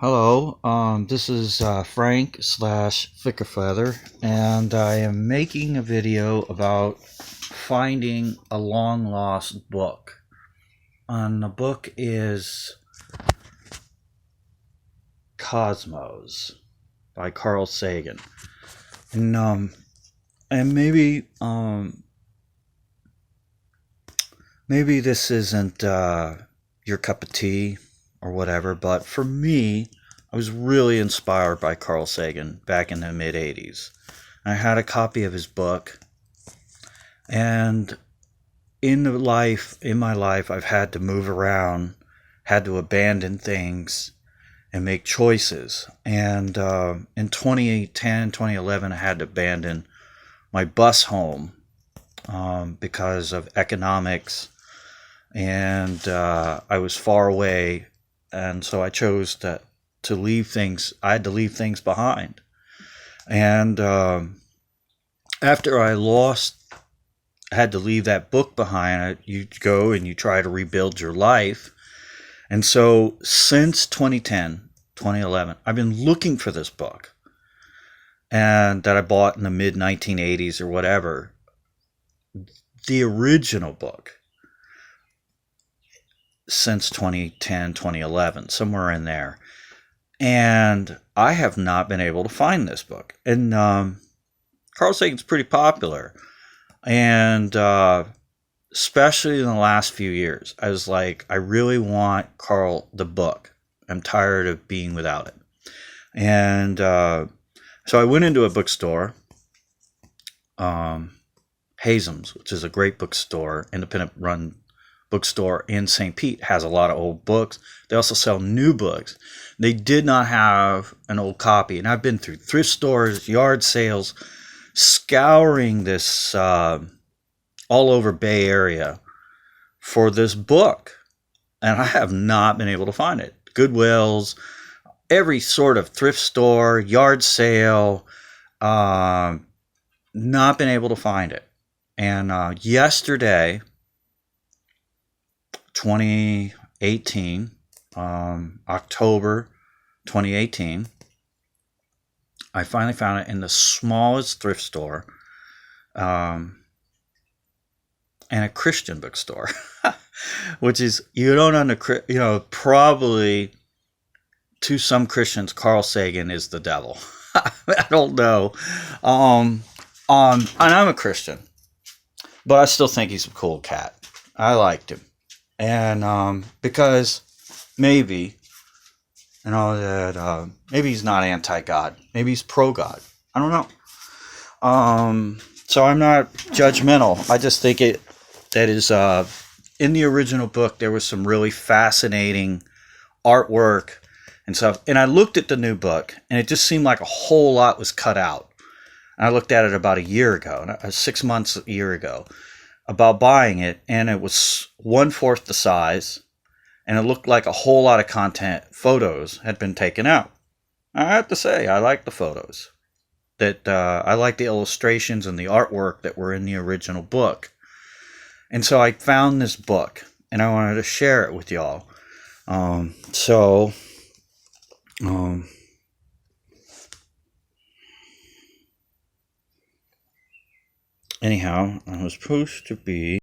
Hello, this is Frank slash Flickerfeather, and I am making a video about finding a long lost book. And the book is Cosmos by Carl Sagan. And maybe this isn't your cup of tea or whatever, but for me, I was really inspired by Carl Sagan back in the mid-80s. I had a copy of his book, and in my life, I've had to move around, had to abandon things and make choices. And in 2010, 2011, I had to abandon my bus home because of economics, and I was far away, and so I chose to leave things. I had to leave things behind, and after I had to leave that book behind. You go and you try to rebuild your life, and so since 2010, 2011, I've been looking for this book, and that I bought in the mid 1980s or whatever, the original book. Since 2010, 2011, somewhere in there. And I have not been able to find this book. And Carl Sagan's pretty popular. And especially in the last few years, I was like, I really want Carl the book. I'm tired of being without it. And so I went into a bookstore, Hazen's, which is a great bookstore, independent run bookstore in St. Pete, has a lot of old books. They also sell new books. They did not have an old copy, and I've been through thrift stores, yard sales, scouring this all over Bay Area for this book, and I have not been able to find it. Goodwills, every sort of thrift store, yard sale, not been able to find it. And yesterday, 2018, October 2018, I finally found it in the smallest thrift store, and a Christian bookstore, which is, probably to some Christians, Carl Sagan is the devil. I don't know. And I'm a Christian, but I still think he's a cool cat. I liked him. And because maybe, maybe he's not anti-God. Maybe he's pro-God. I don't know. So I'm not judgmental. I just think that is in the original book, there was some really fascinating artwork and stuff. And I looked at the new book, and it just seemed like a whole lot was cut out. And I looked at it about a year ago, 6 months, a year ago, about buying it, and it was 1/4 the size, and it looked like a whole lot of content, photos, had been taken out. I have to say, I like the photos. I like the illustrations and the artwork that were in the original book. And so I found this book, and I wanted to share it with y'all. Anyhow, I was supposed to be